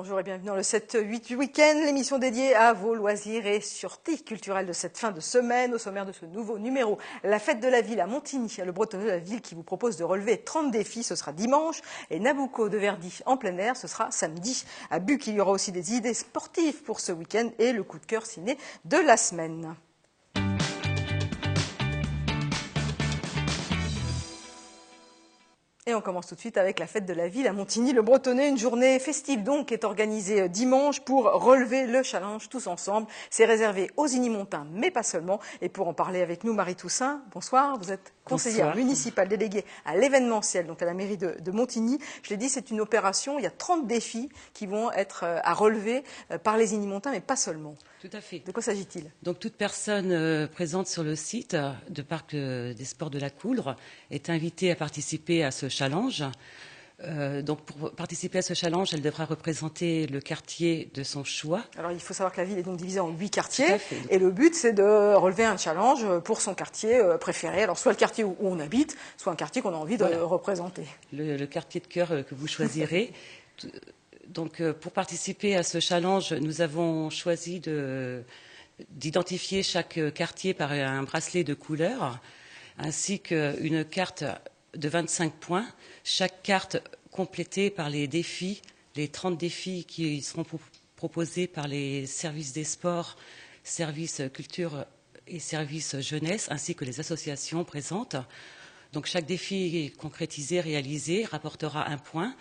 Bonjour et bienvenue dans le 7-8 du week-end, l'émission dédiée à vos loisirs et sûreté culturelle de cette fin de semaine. Au sommaire de ce nouveau numéro, la fête de la ville à Montigny, le bretonneau de la ville qui vous propose de relever 30 défis, ce sera dimanche. Et Nabucco de Verdi en plein air, ce sera samedi. À Buc, il y aura aussi des idées sportives pour ce week-end et le coup de cœur ciné de la semaine. Et on commence tout de suite avec la fête de la ville à Montigny, le Bretonnais. Une journée festive donc est organisée dimanche pour relever le challenge tous ensemble. C'est réservé aux Igny-Montins, mais pas seulement. Et pour en parler avec nous, Marie Toussaint, bonsoir. Vous êtes conseillère municipale déléguée à l'événementiel, donc à la mairie de Montigny. Je l'ai dit, c'est une opération. Il y a 30 défis qui vont être à relever par les Igny-Montins, mais pas seulement. Tout à fait. De quoi s'agit-il? Donc toute personne présente sur le site de Parc des Sports de la Couldre est invitée à participer à ce challenge. Donc pour participer à ce challenge, elle devra représenter le quartier de son choix. Alors il faut savoir que la ville est donc divisée en 8 quartiers et le but c'est de relever un challenge pour son quartier préféré. Alors soit le quartier où on habite, soit un quartier qu'on a envie de représenter. Le quartier de cœur que vous choisirez. Donc, pour participer à ce challenge, nous avons choisi d'identifier chaque quartier par un bracelet de couleurs, ainsi qu'une carte de 25 points. Chaque carte complétée par les défis, les 30 défis qui seront proposés par les services des sports, services culture et services jeunesse, ainsi que les associations présentes. Donc, chaque défi concrétisé, réalisé, rapportera un point.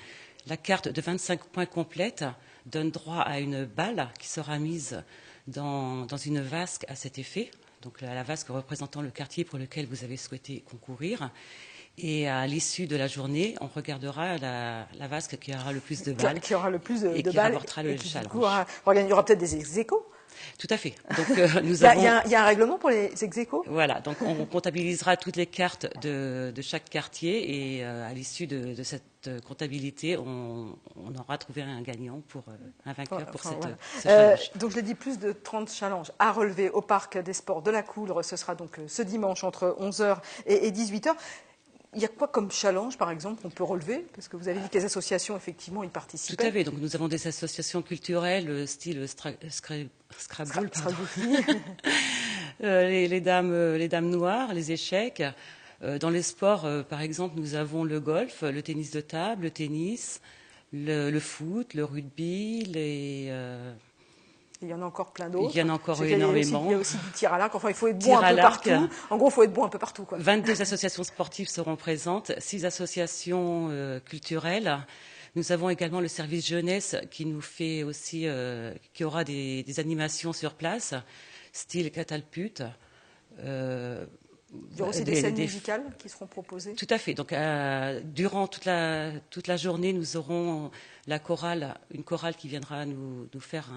La carte de 25 points complète donne droit à une balle qui sera mise dans une vasque à cet effet. Donc la vasque représentant le quartier pour lequel vous avez souhaité concourir. Et à l'issue de la journée, on regardera la vasque qui aura le plus de balles. Qui aura le plus de et qui balles rapportera le challenge. Il y aura peut-être des ex-aequo. Tout à fait. Donc, il y a un règlement pour les ex-aequo. Voilà, donc on comptabilisera toutes les cartes de chaque quartier et à l'issue de cette comptabilité, on aura trouvé un gagnant, un vainqueur pour ce challenge. Donc je l'ai dit, plus de 30 challenges à relever au Parc des Sports de la Couldre. Ce sera donc ce dimanche entre 11h et 18h. Il y a quoi comme challenge, par exemple, qu'on peut relever? Parce que vous avez dit que les associations, effectivement, y participent. Tout à fait. Donc, nous avons des associations culturelles, style Scrabble, les dames noires, les échecs. Dans les sports, par exemple, nous avons le golf, le tennis de table, le tennis, le foot, le rugby, Il y en a encore plein d'autres. Il y en a encore énormément. Il y a aussi du tir à l'arc. Enfin, il faut être bon un peu partout. En gros, il faut être bon un peu partout, quoi. 22 associations sportives seront présentes, 6 associations culturelles. Nous avons également le service jeunesse qui nous fait aussi, qui aura des animations sur place, style catapult. Il y aura aussi des scènes musicales qui seront proposées. Tout à fait. Donc, durant toute la journée, nous aurons une chorale qui viendra nous faire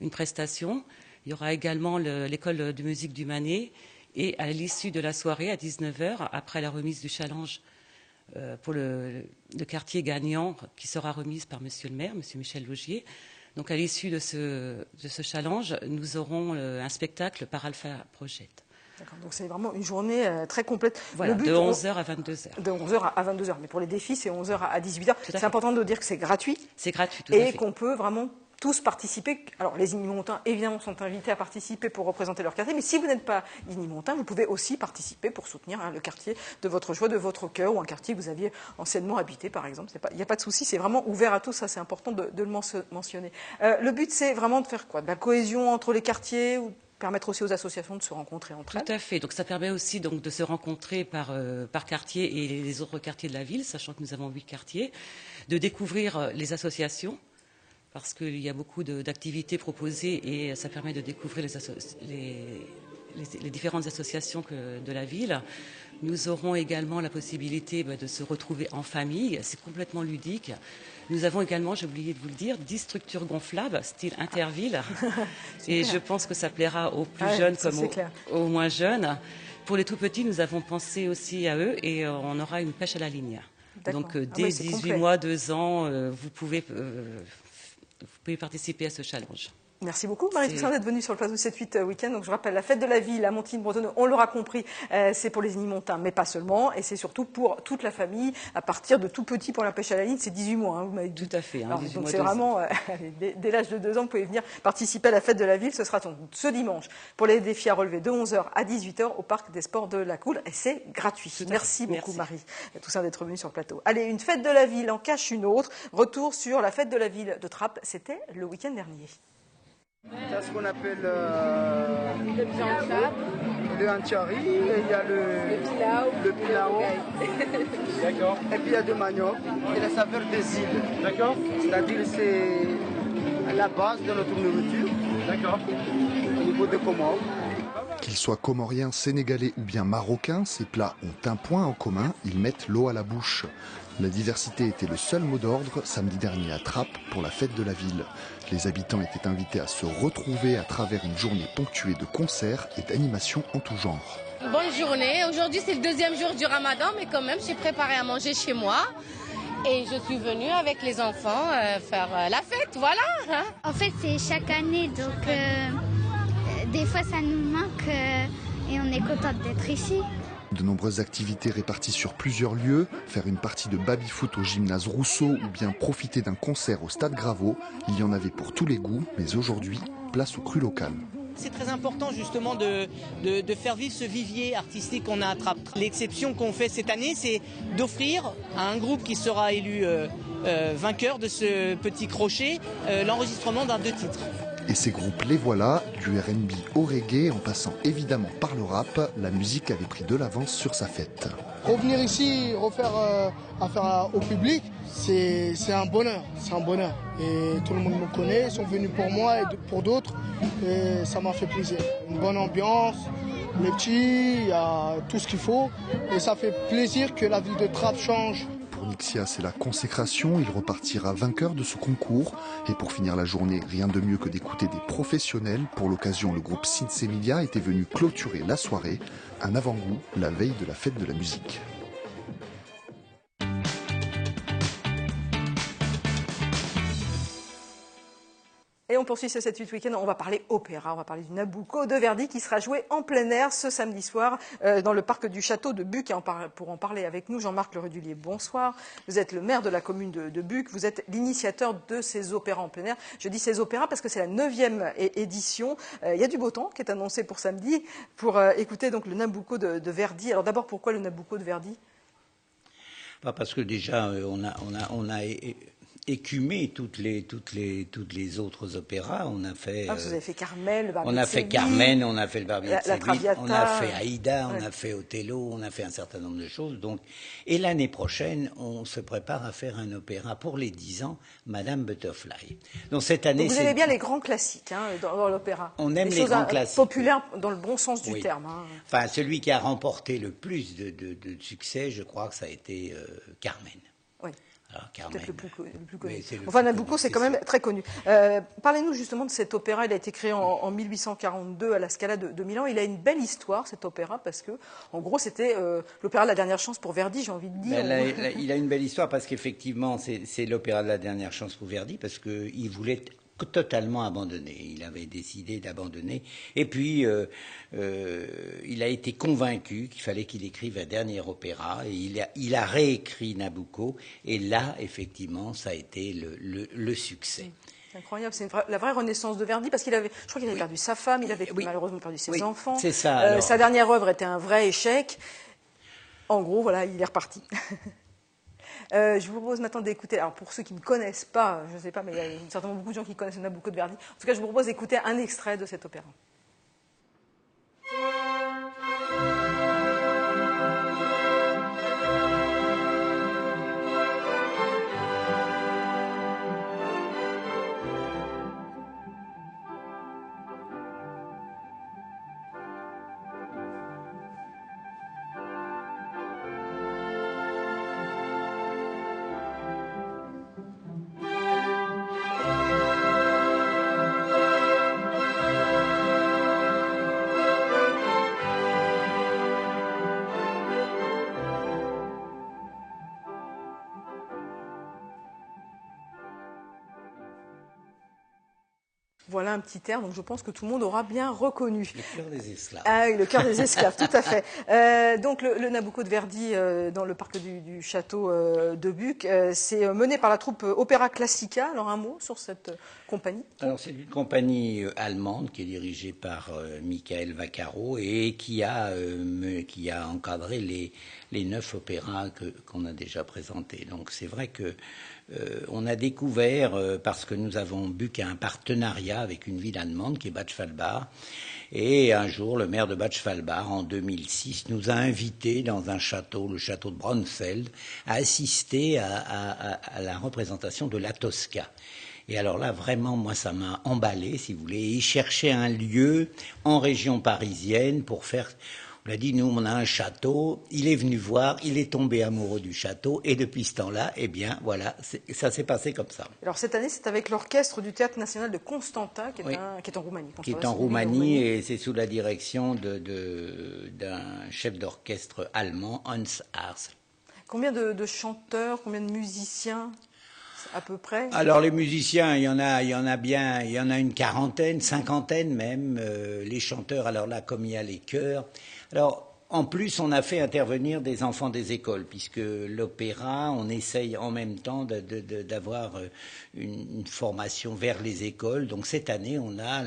une prestation. Il y aura également l'école de musique du Manet. Et à l'issue de la soirée, à 19h, après la remise du challenge pour le quartier gagnant, qui sera remise par Monsieur le maire, Monsieur Michel Laugier. Donc à l'issue de ce challenge, nous aurons un spectacle par Alpha Project. D'accord, donc c'est vraiment une journée très complète. Voilà, de 11h à 22h. De 11h à 22h, mais pour les défis, c'est 11h à 18h. C'est important de dire que c'est gratuit. C'est gratuit, tout à fait. Et qu'on peut vraiment tous participer. Alors les Igny-Montins, évidemment, sont invités à participer pour représenter leur quartier, mais si vous n'êtes pas Igny-Montin, vous pouvez aussi participer pour soutenir le quartier de votre choix, de votre cœur, ou un quartier que vous aviez anciennement habité, par exemple. Il n'y a pas de souci, c'est vraiment ouvert à tous, ça c'est important de le mentionner. Le but, c'est vraiment de faire quoi? De la cohésion entre les quartiers, ou permettre aussi aux associations de se rencontrer entre elles. Tout à fait. Donc ça permet aussi donc de se rencontrer par quartier et les autres quartiers de la ville, sachant que nous avons 8 quartiers, de découvrir les associations, parce qu'il y a beaucoup d'activités proposées et ça permet de découvrir les différentes associations de la ville. Nous aurons également la possibilité de se retrouver en famille. C'est complètement ludique. Nous avons également, j'ai oublié de vous le dire, 10 structures gonflables, style Interville. Et je pense que ça plaira aux plus jeunes comme aux moins jeunes. Pour les tout petits, nous avons pensé aussi à eux et on aura une pêche à la ligne. Donc dès 18 mois, 2 ans, vous pouvez participer à ce challenge. Merci beaucoup Marie-Toussaint d'être venue sur le plateau de 7-8 Week-end. Donc je rappelle, la fête de la ville à Montigny-le-Bretonneux, on l'aura compris, c'est pour les Unimontains, mais pas seulement, et c'est surtout pour toute la famille, à partir de tout petit pour la pêche à la ligne, c'est 18 mois, hein, vous m'avez dit. Tout à fait. Hein, donc c'est vraiment, dès l'âge de 2 ans, vous pouvez venir participer à la fête de la ville, ce sera ce dimanche pour les défis à relever de 11h à 18h au Parc des Sports de la Coule, et c'est gratuit. Merci beaucoup Marie-Toussaint d'être venue sur le plateau. Allez, une fête de la ville en cache une autre, retour sur la fête de la ville de Trappes, c'était le week-end dernier. C'est ce qu'on appelle le anchari, et il y a le pilao. D'accord. Et puis il y a du manioc et la saveur des îles. D'accord. C'est-à-dire c'est la base de notre nourriture. D'accord. Au niveau des Comores. Qu'ils soient comoriens, sénégalais ou bien marocains, ces plats ont un point en commun, ils mettent l'eau à la bouche. La diversité était le seul mot d'ordre samedi dernier à Trappes pour la fête de la ville. Les habitants étaient invités à se retrouver à travers une journée ponctuée de concerts et d'animations en tout genre. Bonne journée. Aujourd'hui, c'est le 2e jour du Ramadan, mais quand même, j'ai préparé à manger chez moi. Et je suis venue avec les enfants faire la fête, voilà. En fait, c'est chaque année, donc des fois, ça nous manque et on est contente d'être ici. De nombreuses activités réparties sur plusieurs lieux, faire une partie de baby-foot au gymnase Rousseau ou bien profiter d'un concert au stade Graveau, il y en avait pour tous les goûts, mais aujourd'hui, place au cru local. C'est très important justement de faire vivre ce vivier artistique qu'on a à Trappes. L'exception qu'on fait cette année, c'est d'offrir à un groupe qui sera élu vainqueur de ce petit crochet l'enregistrement d'un 2 titres. Et ces groupes, les voilà, du R&B au reggae, en passant évidemment par le rap, la musique avait pris de l'avance sur sa fête. Revenir ici, refaire affaire au public, c'est un bonheur, c'est un bonheur. Et tout le monde me connaît, ils sont venus pour moi et pour d'autres, et ça m'a fait plaisir. Une bonne ambiance, les petits, il y a tout ce qu'il faut, et ça fait plaisir que la ville de Trappes change. Pour Nixia, c'est la consécration, il repartira vainqueur de ce concours. Et pour finir la journée, rien de mieux que d'écouter des professionnels. Pour l'occasion, le groupe Sins Emilia était venu clôturer la soirée. Un avant-goût, la veille de la fête de la musique. Et on poursuit ce 7-8 Week-end, on va parler opéra, on va parler du Nabucco de Verdi qui sera joué en plein air ce samedi soir dans le parc du château de Buc. Et pour en parler avec nous, Jean-Marc Le Redulier, bonsoir. Vous êtes le maire de la commune de Buc, vous êtes l'initiateur de ces opéras en plein air. Je dis ces opéras parce que c'est la 9e édition. Il y a du beau temps qui est annoncé pour samedi pour écouter donc le Nabucco de Verdi. Alors d'abord, pourquoi le Nabucco de Verdi? Parce que déjà, on a écumé toutes les autres opéras. On a fait. Vous avez fait Carmen, le Barbier on a de fait Séville, Carmen, on a fait le Barbier de Séville, Traviata, on a fait Aïda, ouais. on a fait Othello, on a fait un certain nombre de choses. Donc, et l'année prochaine, on se prépare à faire un opéra pour les 10 ans, Madame Butterfly. Donc cette année, donc vous aimez bien les grands classiques dans l'opéra. On aime les choses grands classiques populaires dans le bon sens du oui. terme. Hein. Enfin, celui qui a remporté le plus de succès, je crois que ça a été Carmen. Oui. Peut-être le plus connu. Enfin, Nabucco, c'est quand même très connu. Parlez-nous justement de cet opéra. Il a été créé en 1842 à la Scala de Milan. Il a une belle histoire, cet opéra, parce que, en gros, c'était l'opéra de la dernière chance pour Verdi, j'ai envie de dire. Il a une belle histoire parce qu'effectivement, c'est l'opéra de la dernière chance pour Verdi, parce qu'il voulait totalement abandonné. Il avait décidé d'abandonner. Et puis, il a été convaincu qu'il fallait qu'il écrive un dernier opéra. Et il a réécrit Nabucco. Et là, effectivement, ça a été le succès. C'est incroyable, c'est la vraie renaissance de Verdi, parce je crois qu'il avait perdu sa femme, il avait malheureusement perdu ses enfants. C'est ça. Sa dernière œuvre était un vrai échec. En gros, voilà, il est reparti. Je vous propose maintenant d'écouter, alors pour ceux qui ne connaissent pas, je ne sais pas, mais il y a certainement beaucoup de gens qui connaissent le Nabucco de Verdi. En tout cas, je vous propose d'écouter un extrait de cet opéra. a un petit air, donc je pense que tout le monde aura bien reconnu. Le cœur des esclaves. Ah oui, le cœur des esclaves, tout à fait. Donc le Nabucco de Verdi dans le parc du château de Buc, c'est mené par la troupe Opéra Classica. Alors un mot sur cette compagnie? Alors c'est une compagnie allemande qui est dirigée par Michael Vaccaro et qui a encadré les 9 opéras qu'on a déjà présentés. Donc c'est vrai que on a découvert, parce que nous avons Buc un partenariat avec une ville allemande qui est Bad Schwalbach, et un jour le maire de Bad Schwalbach en 2006 nous a invités dans un château, le château de Braunfeld, à assister à la représentation de la Tosca. Et alors là, vraiment, moi, ça m'a emballé, si vous voulez. Et il cherchait un lieu en région parisienne pour faire... On l'a dit, nous, on a un château. Il est venu voir, il est tombé amoureux du château. Et depuis ce temps-là, eh bien, voilà, ça s'est passé comme ça. Alors cette année, c'est avec l'orchestre du Théâtre National de Constanța, qui est en Roumanie. Qui est en Roumanie, et c'est sous la direction d'un chef d'orchestre allemand, Hans Ars. Combien de chanteurs, combien de musiciens à peu près? Alors les musiciens, il y en a une quarantaine, cinquantaine même. Les chanteurs, alors là, comme il y a les chœurs. Alors en plus, on a fait intervenir des enfants des écoles, puisque l'opéra, on essaye en même temps d'avoir une formation vers les écoles. Donc cette année, on a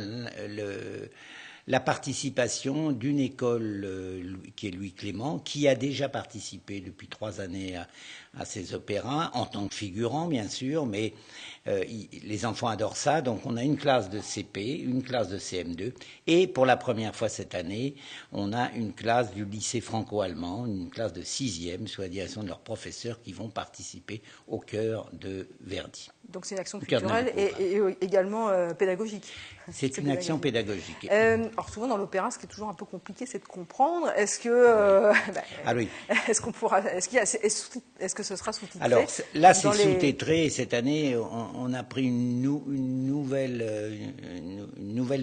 la participation d'une école qui est Louis Clément, qui a déjà participé depuis 3 années à ces opéras, en tant que figurant bien sûr, mais les enfants adorent ça. Donc on a une classe de CP, une classe de CM2, et pour la première fois cette année, on a une classe du lycée franco-allemand, une classe de 6e, sous la direction de leurs professeurs, qui vont participer au chœur de Verdi. Donc c'est une action culturelle et également pédagogique. C'est une action pédagogique. Alors souvent dans l'opéra, ce qui est toujours un peu compliqué, c'est de comprendre. Est-ce que est-ce que ce sera sous-titré? Alors là, c'est sous-titré. Cette année, on a pris une nouvelle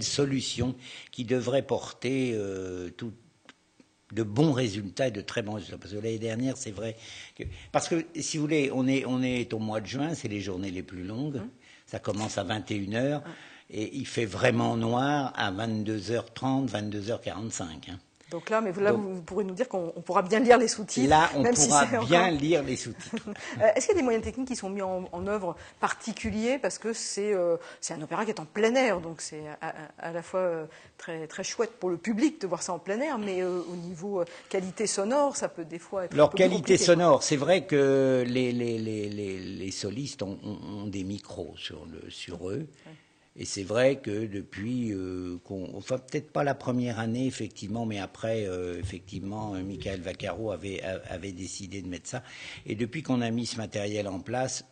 solution qui devrait porter de bons résultats et de très bons résultats. Parce que l'année dernière, c'est vrai que... Parce que, si vous voulez, on est au mois de juin, c'est les journées les plus longues. Ça commence à 21h et il fait vraiment noir à 22h30, 22h45. Donc là, vous pourrez nous dire qu'on pourra bien lire les sous-titres. Là, on pourra bien lire les sous-titres. Est-ce qu'il y a des moyens techniques qui sont mis en œuvre particuliers? Parce que c'est un opéra qui est en plein air, donc c'est à la fois très, très chouette pour le public de voir ça en plein air, mais au niveau qualité sonore, ça peut des fois être Alors, un peu qualité compliqué, sonore, c'est vrai que les solistes ont des micros sur eux. Ouais. Et c'est vrai que depuis, enfin peut-être pas la première année effectivement, mais après effectivement, Michael Vaccaro avait décidé de mettre ça. Et depuis qu'on a mis ce matériel en place,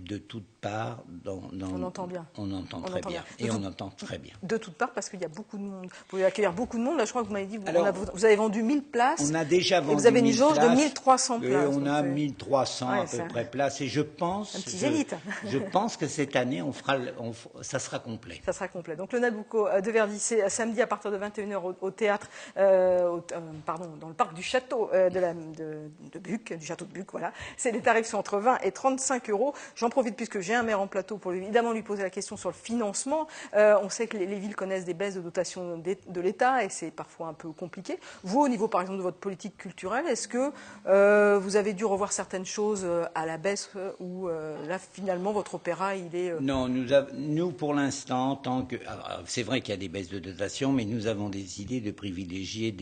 de toutes parts, on entend bien. On entend très bien. Et on entend très bien. De toutes parts, parce qu'il y a beaucoup de monde. Vous pouvez accueillir beaucoup de monde. Là, je crois que vous m'avez dit, vous avez vendu 1000 places. On a déjà vendu 1000 places. Et vous avez une jauge de 1300 places. On a 1300 à peu près places. Et je pense... Un petit zénith. Je pense que cette année, ça sera complet. Ça sera complet. Donc le Nabucco de Verdi, c'est samedi à partir de 21h au théâtre, dans le parc du château de Buc, du château de Buc, voilà. Les tarifs sont entre 20 et 35 €. J'en profite puisque j'ai un maire en plateau pour évidemment lui poser la question sur le financement. On sait que les villes connaissent des baisses de dotation de l'État et c'est parfois un peu compliqué. Vous, au niveau par exemple de votre politique culturelle, est-ce que vous avez dû revoir certaines choses à la baisse ou là finalement votre opéra il est... Non, nous pour l'instant, c'est vrai qu'il y a des baisses de dotation, mais nous avons décidé de privilégier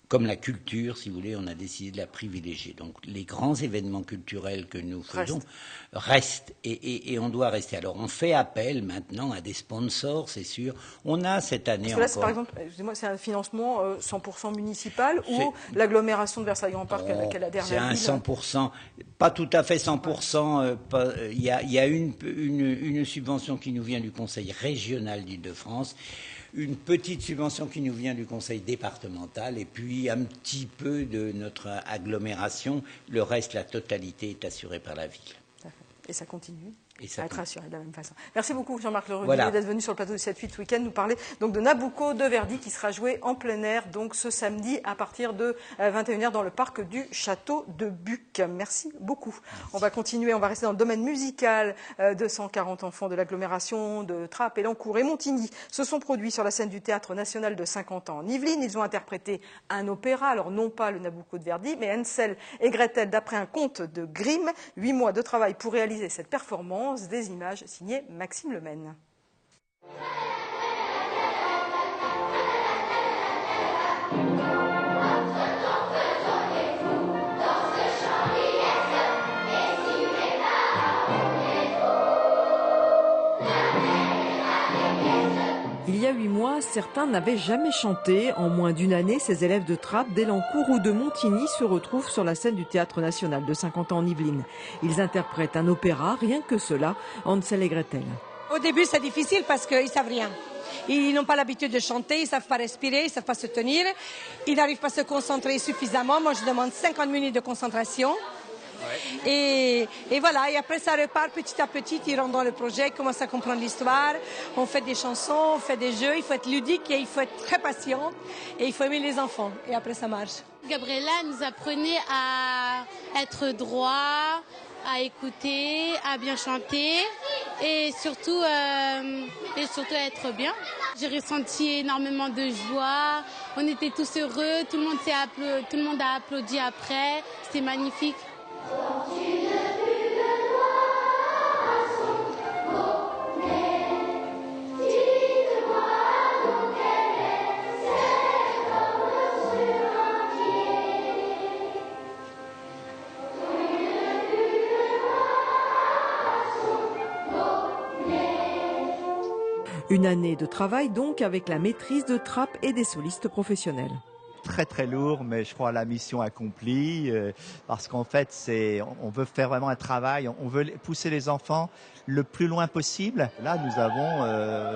comme la culture, si vous voulez, on a décidé de la privilégier. Donc les grands événements culturels que nous faisons restent et on doit rester. Alors on fait appel maintenant à des sponsors, c'est sûr. On a cette année encore... par exemple, excusez-moi, c'est un financement 100% municipal ou l'agglomération de Versailles-Grand-Parc qu'elle a derrière? C'est un 100%, pas tout à fait 100%. Il y a une subvention qui nous vient du Conseil régional d'Île-de-France, une petite subvention qui nous vient du conseil départemental et puis un petit peu de notre agglomération. Le reste, la totalité est assurée par la ville. Et ça continue? Et ça être rassuré de la même façon. Merci beaucoup Jean-Marc Le Rudulier Voilà. d'être venu sur le plateau du 7-8 Week-end nous parler donc de Nabucco de Verdi qui sera joué en plein air donc ce samedi à partir de 21h dans le parc du Château de Buc. Merci beaucoup. On va continuer, on va rester dans le domaine musical. 240 enfants de l'agglomération de Trappes, Elancourt et Montigny se sont produits sur la scène du Théâtre National de Saint-Quentin en Yvelines. Ils ont interprété un opéra, alors non pas le Nabucco de Verdi, mais Hansel et Gretel d'après un conte de Grimm. 8 mois de travail pour réaliser cette performance. Des images signées Maxime Lemaine. Il y a 8 mois, certains n'avaient jamais chanté. En moins d'une année, ces élèves de Trappes, d'Elancourt ou de Montigny se retrouvent sur la scène du Théâtre National de Saint-Quentin en Yvelines. Ils interprètent un opéra, rien que cela, Hansel et Gretel. Au début, c'est difficile parce qu'ils ne savent rien. Ils n'ont pas l'habitude de chanter, ils ne savent pas respirer, ils ne savent pas se tenir. Ils n'arrivent pas à se concentrer suffisamment. Moi, je demande 50 minutes de concentration. Et voilà, et après ça repart petit à petit, ils rentrent dans le projet, ils commencent à comprendre l'histoire, on fait des chansons, on fait des jeux, il faut être ludique et il faut être très patient et il faut aimer les enfants et après ça marche. Gabriella nous apprenait à être droit, à écouter, à bien chanter et surtout à être bien. J'ai ressenti énormément de joie, on était tous heureux, tout le monde a applaudi après, c'était magnifique. Une année de travail donc avec la maîtrise de Trappes et des solistes professionnels. Très très lourd, mais je crois la mission accomplie parce qu'en fait on veut faire vraiment un travail, on veut pousser les enfants le plus loin possible. Là nous avons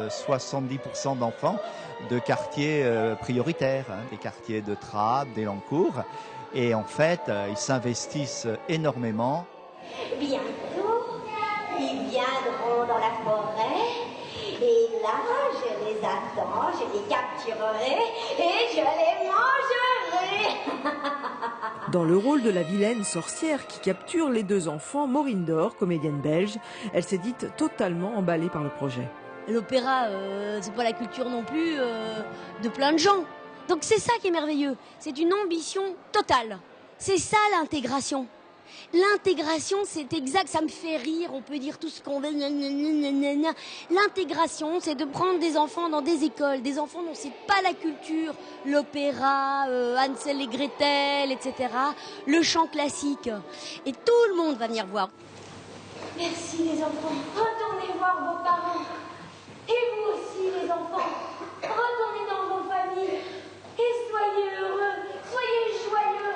70% d'enfants de quartiers prioritaires, des quartiers de Trappes, d'Elancourt, et en fait ils s'investissent énormément. Bientôt ils viendront dans la forêt. Et là, je les attends, je les capturerai et je les mangerai. Dans le rôle de la vilaine sorcière qui capture les deux enfants, Maureen Dor, comédienne belge, elle s'est dite totalement emballée par le projet. L'opéra, c'est pas la culture non plus de plein de gens. Donc c'est ça qui est merveilleux, c'est une ambition totale. C'est ça l'intégration. L'intégration, c'est exact, ça me fait rire, on peut dire tout ce qu'on veut. L'intégration, c'est de prendre des enfants dans des écoles, des enfants dont c'est pas la culture, l'opéra, Hansel et Gretel, etc., le chant classique. Et tout le monde va venir voir. Merci les enfants, retournez voir vos parents. Et vous aussi les enfants, retournez dans vos familles. Et soyez heureux, soyez joyeux.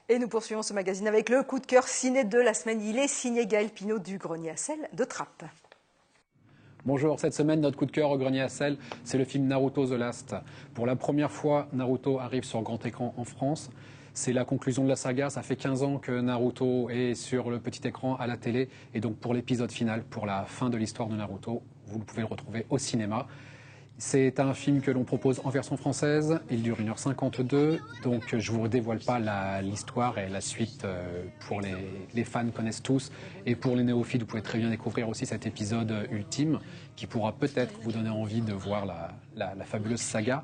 Et nous poursuivons ce magazine avec le coup de cœur ciné de la semaine. Il est signé Gaël Pinault du Grenier à Sel de Trappes. Bonjour, cette semaine, notre coup de cœur au Grenier à Sel, c'est le film Naruto The Last. Pour la première fois, Naruto arrive sur grand écran en France. C'est la conclusion de la saga. Ça fait 15 ans que Naruto est sur le petit écran à la télé. Et donc pour l'épisode final, pour la fin de l'histoire de Naruto, vous pouvez le retrouver au cinéma. C'est un film que l'on propose en version française. Il dure 1h52. Donc je ne vous dévoile pas l'histoire et la suite pour les fans connaissent tous. Et pour les néophytes, vous pouvez très bien découvrir aussi cet épisode ultime qui pourra peut-être vous donner envie de voir la fabuleuse saga.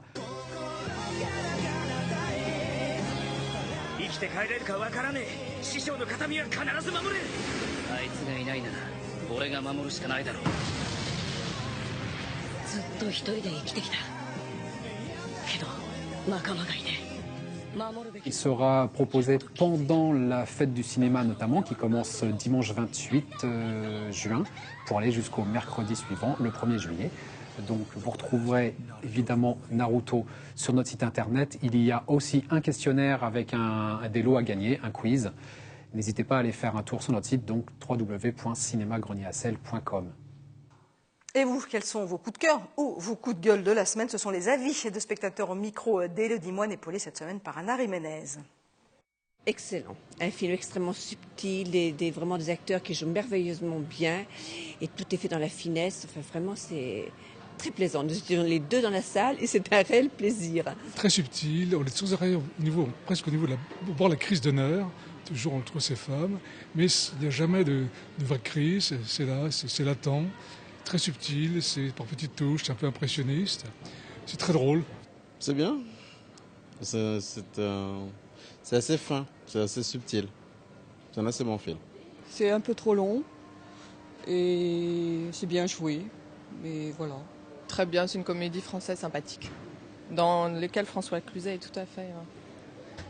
Il sera proposé pendant la fête du cinéma notamment, qui commence dimanche 28 juin, pour aller jusqu'au mercredi suivant, le 1er juillet. Donc vous retrouverez évidemment Naruto sur notre site internet. Il y a aussi un questionnaire avec des lots à gagner, un quiz. N'hésitez pas à aller faire un tour sur notre site, donc www.cinémagrenier-à-sel.com. Et vous, quels sont vos coups de cœur ou vos coups de gueule de la semaine? Ce sont les avis de spectateurs au micro d'Élodie Moine, épaulée cette semaine par Anna Jiménez. Excellent, un film extrêmement subtil, vraiment des acteurs qui jouent merveilleusement bien et tout est fait dans la finesse. Enfin, vraiment, c'est très plaisant. Nous étions les deux dans la salle et c'est un réel plaisir. Très subtil, on est sans arrêt presque au niveau de la crise d'honneur. Toujours on trouve ces femmes, mais il n'y a jamais de vraie crise, c'est là, c'est latent. Très subtil, c'est par petites touches, c'est un peu impressionniste. C'est très drôle. C'est bien. C'est assez fin, c'est assez subtil. C'est un assez bon film. C'est un peu trop long et c'est bien joué, mais voilà. Très bien, c'est une comédie française sympathique, dans laquelle François Cluzet est tout à fait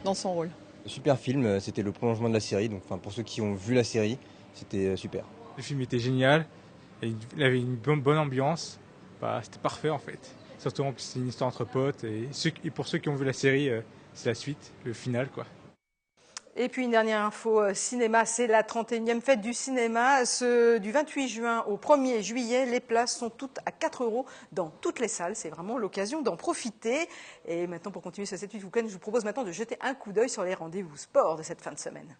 dans son rôle. Super film, c'était le prolongement de la série, donc pour ceux qui ont vu la série, c'était super. Le film était génial. Il avait une bonne ambiance, c'était parfait en fait. Surtout en plus c'est une histoire entre potes et pour ceux qui ont vu la série, c'est la suite, le final quoi. Et puis une dernière info cinéma, c'est la 31e fête du cinéma. Du 28 juin au 1er juillet, les places sont toutes à 4 € dans toutes les salles. C'est vraiment l'occasion d'en profiter. Et maintenant, pour continuer ce 7-8 week-end, je vous propose maintenant de jeter un coup d'œil sur les rendez-vous sport de cette fin de semaine.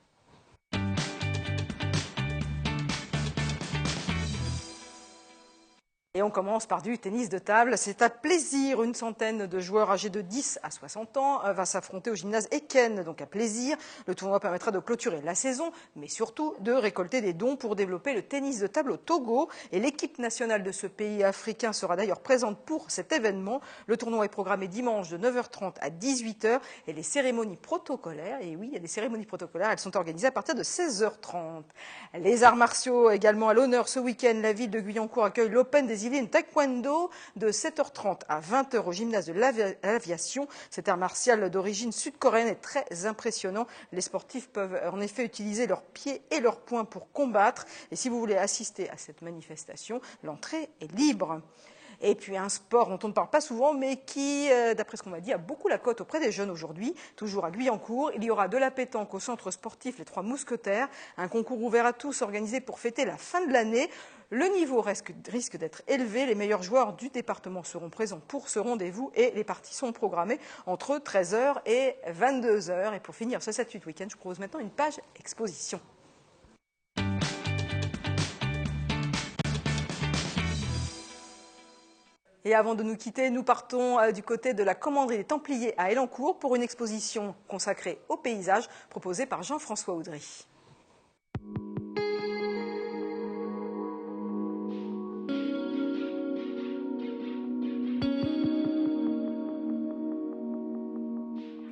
Et on commence par du tennis de table. C'est à Plaisir. Une centaine de joueurs âgés de 10 à 60 ans va s'affronter au gymnase Eken, donc à Plaisir. Le tournoi permettra de clôturer la saison, mais surtout de récolter des dons pour développer le tennis de table au Togo. Et l'équipe nationale de ce pays africain sera d'ailleurs présente pour cet événement. Le tournoi est programmé dimanche de 9h30 à 18h. Et les cérémonies protocolaires, et oui, il y a des cérémonies protocolaires, elles sont organisées à partir de 16h30. Les arts martiaux également à l'honneur ce week-end. La ville de Guyancourt accueille l'Open des Yvelines Taekwondo de 7h30 à 20h au gymnase de l'aviation. Cet art martial d'origine sud-coréenne est très impressionnant. Les sportifs peuvent en effet utiliser leurs pieds et leurs poings pour combattre. Et si vous voulez assister à cette manifestation, l'entrée est libre. Et puis un sport dont on ne parle pas souvent, mais qui, d'après ce qu'on m'a dit, a beaucoup la cote auprès des jeunes aujourd'hui. Toujours à Guyancourt, il y aura de la pétanque au centre sportif Les Trois Mousquetaires, un concours ouvert à tous organisé pour fêter la fin de l'année. Le niveau risque d'être élevé. Les meilleurs joueurs du département seront présents pour ce rendez-vous et les parties sont programmées entre 13h et 22h. Et pour finir ce 7-8 week-end, je vous propose maintenant une page exposition. Et avant de nous quitter, nous partons du côté de la commanderie des Templiers à Elancourt pour une exposition consacrée au paysage proposée par Jean-François Audry.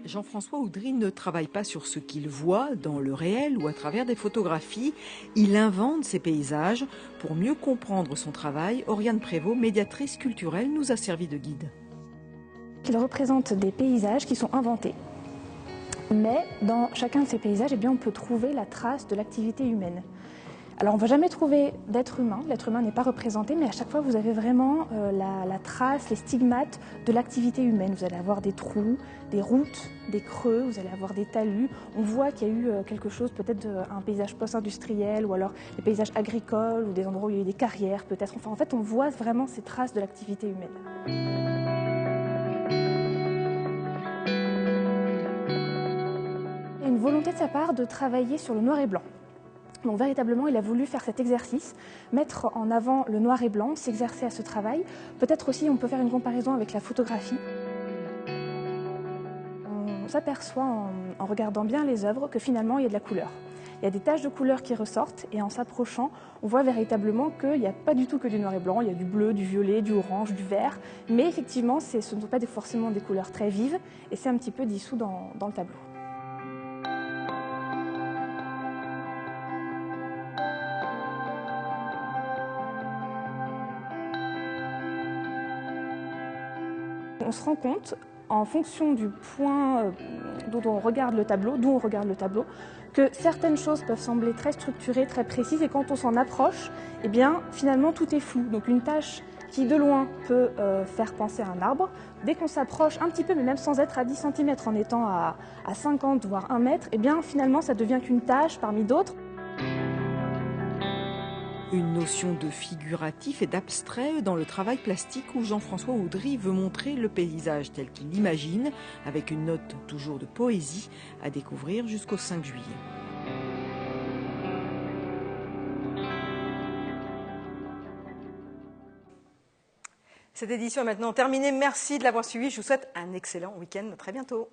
Jean-François Audry ne travaille pas sur ce qu'il voit dans le réel ou à travers des photographies. Il invente ses paysages. Pour mieux comprendre son travail, Oriane Prévost, médiatrice culturelle, nous a servi de guide. Il représente des paysages qui sont inventés. Mais dans chacun de ces paysages, eh bien, on peut trouver la trace de l'activité humaine. Alors on ne va jamais trouver d'être humain, l'être humain n'est pas représenté, mais à chaque fois vous avez vraiment la trace, les stigmates de l'activité humaine. Vous allez avoir des trous, des routes, des creux, vous allez avoir des talus. On voit qu'il y a eu quelque chose, peut-être un paysage post-industriel ou alors des paysages agricoles ou des endroits où il y a eu des carrières peut-être. Enfin en fait on voit vraiment ces traces de l'activité humaine. Il y a une volonté de sa part de travailler sur le noir et blanc. Donc véritablement, il a voulu faire cet exercice, mettre en avant le noir et blanc, s'exercer à ce travail. Peut-être aussi, on peut faire une comparaison avec la photographie. On s'aperçoit en regardant bien les œuvres que finalement, il y a de la couleur. Il y a des taches de couleur qui ressortent et en s'approchant, on voit véritablement qu'il n'y a pas du tout que du noir et blanc. Il y a du bleu, du violet, du orange, du vert. Mais effectivement, ce ne sont pas forcément des couleurs très vives et c'est un petit peu dissous dans le tableau. On se rend compte, en fonction du point d'où on regarde le tableau, que certaines choses peuvent sembler très structurées, très précises, et quand on s'en approche, eh bien, finalement, tout est flou. Donc une tache qui, de loin, peut faire penser à un arbre, dès qu'on s'approche un petit peu, mais même sans être à 10 cm, en étant à 50, voire 1 mètre, eh bien, finalement, ça devient qu'une tache parmi d'autres. Une notion de figuratif et d'abstrait dans le travail plastique où Jean-François Oudry veut montrer le paysage tel qu'il l'imagine, avec une note toujours de poésie à découvrir jusqu'au 5 juillet. Cette édition est maintenant terminée. Merci de l'avoir suivie. Je vous souhaite un excellent week-end. À très bientôt.